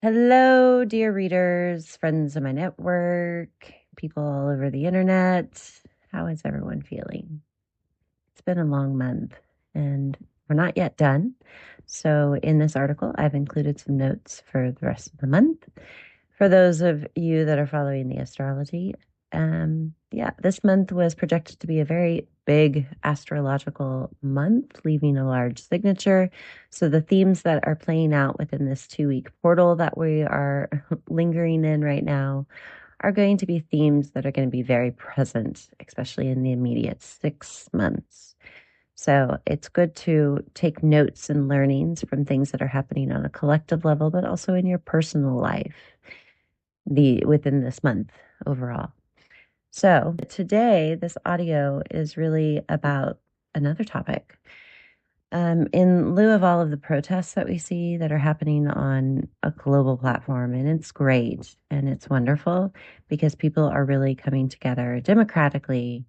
Hello, dear readers, friends of my network, people all over the internet. How is everyone feeling? It's been a long month and we're not yet done. So, in this article, I've included some notes for the rest of the month. For those of you that are following the astrology, this month was projected to be a very big astrological month, leaving a large signature. So the themes that are playing out within this 2-week portal that we are lingering in right now are going to be themes that are going to be very present, especially in the immediate 6 months. So it's good to take notes and learnings from things that are happening on a collective level, but also in your personal life within this month overall. So today, this audio is really about another topic. In lieu of all of the protests that we see that are happening on a global platform, and it's great and it's wonderful because people are really coming together democratically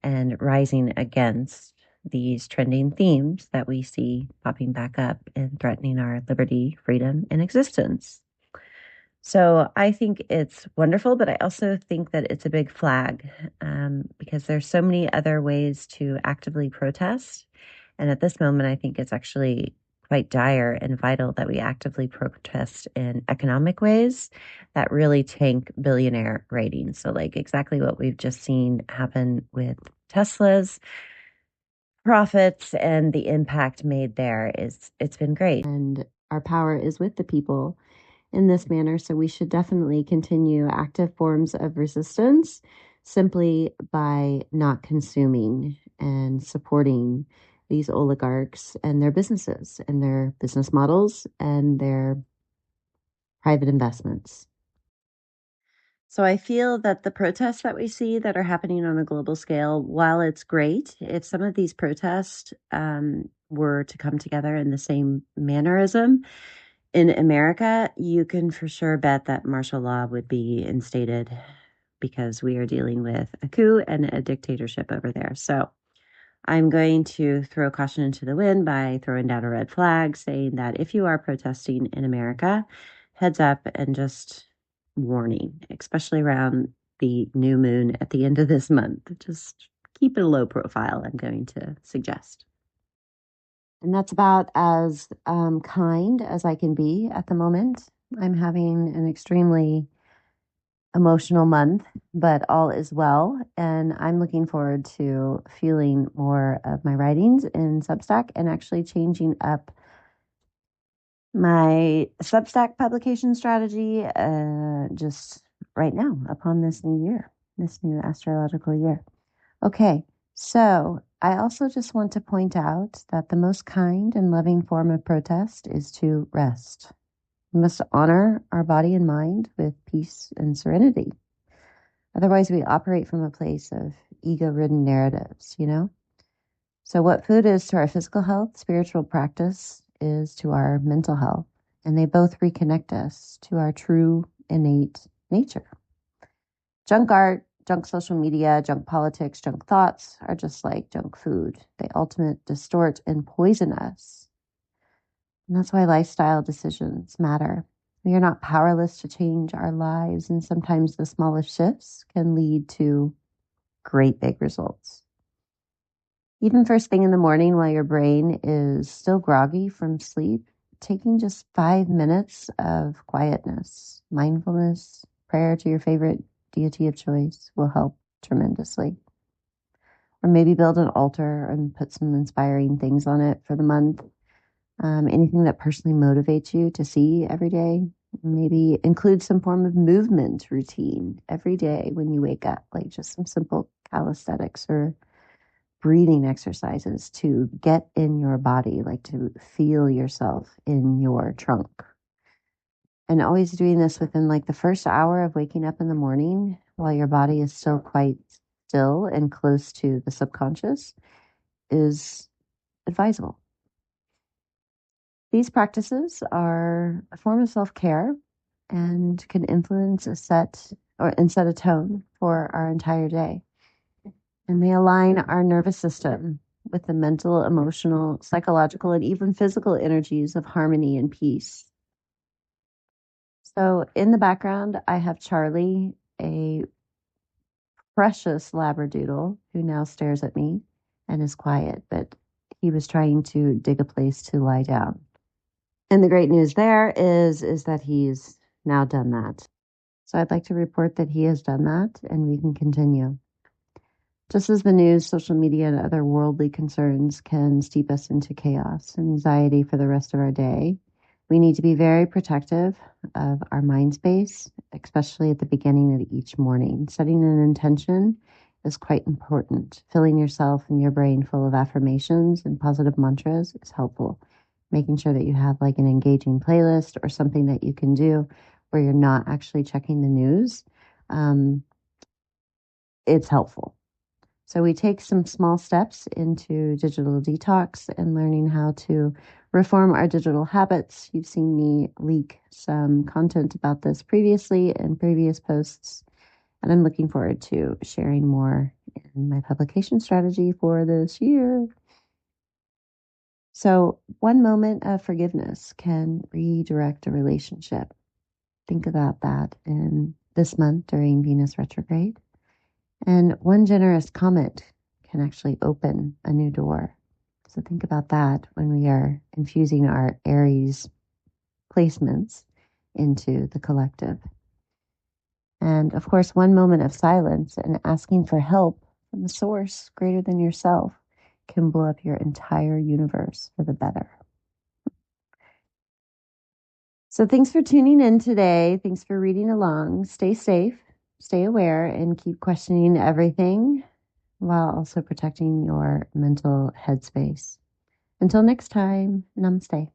and rising against these trending themes that we see popping back up and threatening our liberty, freedom, and existence. So I think it's wonderful, but I also think that it's a big flag because there's so many other ways to actively protest. And at this moment, I think it's actually quite dire and vital that we actively protest in economic ways that really tank billionaire ratings. So like exactly what we've just seen happen with Tesla's profits and the impact made there it's been great. And our power is with the people in this manner. So we should definitely continue active forms of resistance simply by not consuming and supporting these oligarchs and their businesses and their business models and their private investments. So I feel that the protests that we see that are happening on a global scale, while it's great, if some of these protests were to come together in the same mannerism, in America, you can for sure bet that martial law would be instated because we are dealing with a coup and a dictatorship over there. So I'm going to throw caution into the wind by throwing down a red flag saying that if you are protesting in America, heads up and just warning, especially around the new moon at the end of this month. Just keep it a low profile, I'm going to suggest. And that's about as kind as I can be at the moment. I'm having an extremely emotional month, but all is well. And I'm looking forward to feeling more of my writings in Substack and actually changing up my Substack publication strategy just right now upon this new year, this new astrological year. Okay, so I also just want to point out that the most kind and loving form of protest is to rest. We must honor our body and mind with peace and serenity. Otherwise, we operate from a place of ego-ridden narratives, you know? So what food is to our physical health, spiritual practice is to our mental health. And they both reconnect us to our true innate nature. Junk art, junk social media, junk politics, junk thoughts are just like junk food. They ultimately distort and poison us. And that's why lifestyle decisions matter. We are not powerless to change our lives, and sometimes the smallest shifts can lead to great big results. Even first thing in the morning while your brain is still groggy from sleep, taking just 5 minutes of quietness, mindfulness, prayer to your favorite deity of choice will help tremendously. Or maybe build an altar and put some inspiring things on it for the month. Anything that personally motivates you to see every day. Maybe include some form of movement routine every day when you wake up, like just some simple calisthenics or breathing exercises to get in your body, like to feel yourself in your trunk. And always doing this within like the first hour of waking up in the morning while your body is still quite still and close to the subconscious is advisable. These practices are a form of self-care and can influence set a tone for our entire day. And they align our nervous system with the mental, emotional, psychological, and even physical energies of harmony and peace. So in the background, I have Charlie, a precious Labradoodle who now stares at me and is quiet, but he was trying to dig a place to lie down. And the great news there is that he's now done that. So I'd like to report that he has done that and we can continue. Just as the news, social media, and other worldly concerns can steep us into chaos and anxiety for the rest of our day, we need to be very protective of our mind space, especially at the beginning of each morning. Setting an intention is quite important. Filling yourself and your brain full of affirmations and positive mantras is helpful. Making sure that you have like an engaging playlist or something that you can do where you're not actually checking the news, it's helpful. So we take some small steps into digital detox and learning how to reform our digital habits. You've seen me leak some content about this previously in previous posts, and I'm looking forward to sharing more in my publication strategy for this year. So one moment of forgiveness can redirect a relationship. Think about that in this month during Venus retrograde. And one generous comment can actually open a new door. So think about that when we are infusing our Aries placements into the collective. And of course, one moment of silence and asking for help from the source greater than yourself can blow up your entire universe for the better. So thanks for tuning in today. Thanks for reading along. Stay safe, stay aware, and keep questioning everything while also protecting your mental headspace. Until next time, namaste.